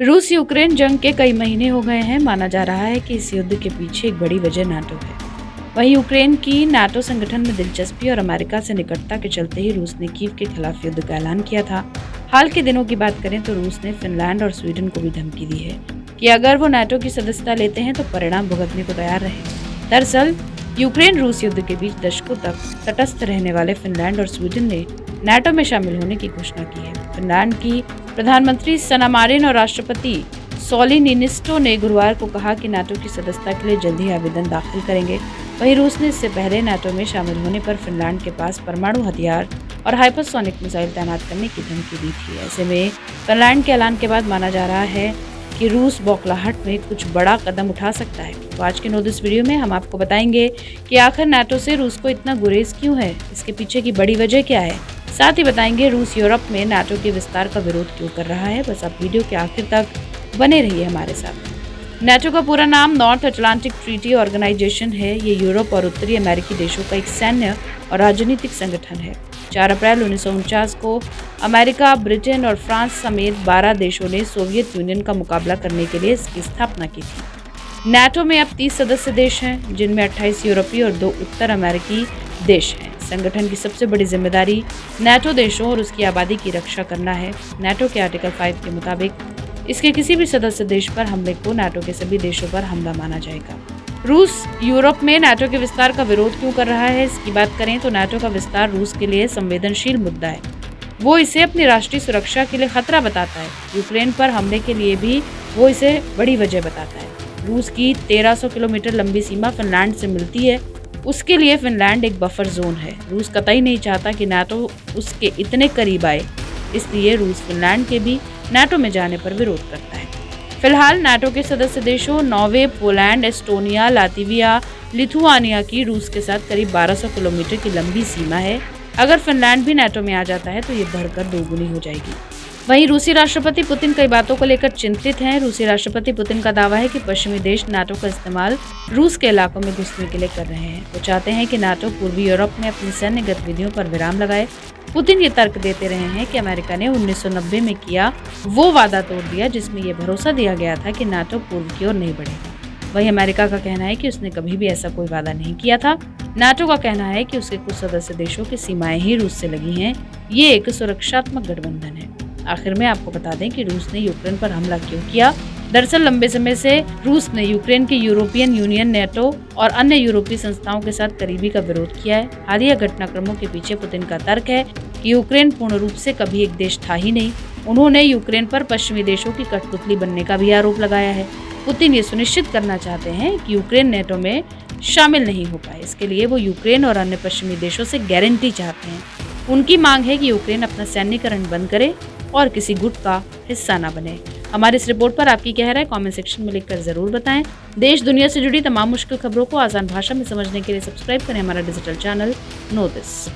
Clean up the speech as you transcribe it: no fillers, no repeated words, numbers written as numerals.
रूस यूक्रेन जंग के कई महीने हो गए हैं। माना जा रहा है कि इस युद्ध के पीछे एक बड़ी वजह नाटो है। वहीं यूक्रेन की नाटो संगठन में दिलचस्पी और अमेरिका से निकटता के चलते ही रूस ने कीव के खिलाफ युद्ध का ऐलान किया था। हाल के दिनों की बात करें तो रूस ने फिनलैंड और स्वीडन को भी धमकी दी है कि अगर वो नाटो की सदस्यता लेते हैं तो परिणाम भुगतने को तैयार रहे। दरअसल यूक्रेन रूस युद्ध के बीच दशकों तक तटस्थ रहने वाले फिनलैंड और स्वीडन ने नाटो में शामिल होने की घोषणा की है। फिनलैंड की प्रधानमंत्री सना मारिन और राष्ट्रपति सॉली निनिस्टो ने गुरुवार को कहा कि नाटो की सदस्यता के लिए जल्द ही आवेदन दाखिल करेंगे। वहीं रूस ने इससे पहले नाटो में शामिल होने पर फिनलैंड के पास परमाणु हथियार और हाइपरसोनिक मिसाइल तैनात करने की धमकी दी थी। ऐसे में फिनलैंड के ऐलान के बाद माना जा रहा है कि रूस बौखलाहट में कुछ बड़ा कदम उठा सकता है। तो आज के नो दिस वीडियो में हम आपको बताएंगे कि आखिर नाटो से रूस को इतना गुरेज क्यों है, इसके पीछे की बड़ी वजह क्या है। साथ ही बताएंगे रूस यूरोप में नाटो के विस्तार का विरोध क्यों कर रहा है। बस आप वीडियो के आखिर तक बने रहिए हमारे साथ। नाटो का पूरा नाम नॉर्थ अटलांटिक ट्रीटी ऑर्गेनाइजेशन है। ये यूरोप और उत्तरी अमेरिकी देशों का एक सैन्य और राजनीतिक संगठन है। 4 अप्रैल 1949 को अमेरिका, ब्रिटेन और फ्रांस समेत 12 देशों ने सोवियत यूनियन का मुकाबला करने के लिए इसकी स्थापना की थी। नाटो में अब 30 सदस्य देश हैं, जिनमें 28 यूरोपीय और 2 उत्तर अमेरिकी देश हैं। संगठन की सबसे बड़ी जिम्मेदारी नाटो देशों और उसकी आबादी की रक्षा करना है। नाटो के आर्टिकल 5 के मुताबिक इसके किसी भी सदस्य देश पर हमले को नाटो के सभी देशों पर हमला माना जाएगा। रूस यूरोप में नाटो के विस्तार का विरोध क्यों कर रहा है, इसकी बात करें तो नाटो का विस्तार रूस के लिए संवेदनशील मुद्दा है। वो इसे अपनी राष्ट्रीय सुरक्षा के लिए खतरा बताता है। यूक्रेन पर हमले के लिए भी वो इसे बड़ी वजह बताता है। रूस की 1300 किलोमीटर लंबी सीमा फिनलैंड से मिलती है। उसके लिए फिनलैंड एक बफर जोन है। रूस कतई नहीं चाहता कि नाटो उसके इतने करीब आए, इसलिए रूस फिनलैंड के भी नाटो में जाने पर विरोध करता है। फिलहाल नाटो के सदस्य देशों Norway, Poland, Estonia, Latvia, Lithuania की रूस के साथ करीब 1200 किलोमीटर की लंबी सीमा है। अगर फिनलैंड भी नाटो में आ जाता है तो ये बढ़कर दोगुनी हो जाएगी। वहीं रूसी राष्ट्रपति पुतिन कई बातों को लेकर चिंतित हैं। रूसी राष्ट्रपति पुतिन का दावा है कि पश्चिमी देश नाटो का इस्तेमाल रूस के इलाकों में घुसने के लिए कर रहे हैं। वो चाहते हैं कि नाटो पूर्वी यूरोप में अपनी सैन्य गतिविधियों पर विराम लगाए। पुतिन ये तर्क देते रहे हैं कि अमेरिका ने 1990 में किया वो वादा तोड़ दिया जिसमें ये भरोसा दिया गया था कि नाटो पूर्व की ओर नहीं बढ़ेगा। वहीं अमेरिका का कहना है कि उसने कभी भी ऐसा कोई वादा नहीं किया था। नाटो का कहना है कि उसके कुछ सदस्य देशों की सीमाएं ही रूस से लगी हैं। ये एक सुरक्षात्मक गठबंधन है। आखिर में आपको बता दें कि रूस ने यूक्रेन पर हमला क्यों किया। दरअसल लंबे समय से रूस ने यूक्रेन के यूरोपियन यूनियन, नाटो और अन्य यूरोपीय संस्थाओं के साथ करीबी का विरोध किया है। हालिया घटनाक्रमों के पीछे पुतिन का तर्क है कि यूक्रेन पूर्ण रूप से कभी एक देश था ही नहीं। उन्होंने यूक्रेन पर पश्चिमी देशों की कठपुतली बनने का भी आरोप लगाया है। पुतिन ये सुनिश्चित करना चाहते हैं कि यूक्रेन नाटो में शामिल नहीं हो पाए। इसके लिए वो यूक्रेन और अन्य पश्चिमी देशों से गारंटी चाहते हैं। उनकी मांग है कि यूक्रेन अपना सैन्यकरण बंद करे और किसी गुट का हिस्सा न बने। हमारी इस रिपोर्ट पर आपकी क्या राय कमेंट सेक्शन में लिखकर जरूर बताएं। देश दुनिया से जुड़ी तमाम मुश्किल खबरों को आसान भाषा में समझने के लिए सब्सक्राइब करें हमारा डिजिटल चैनल नो दिस।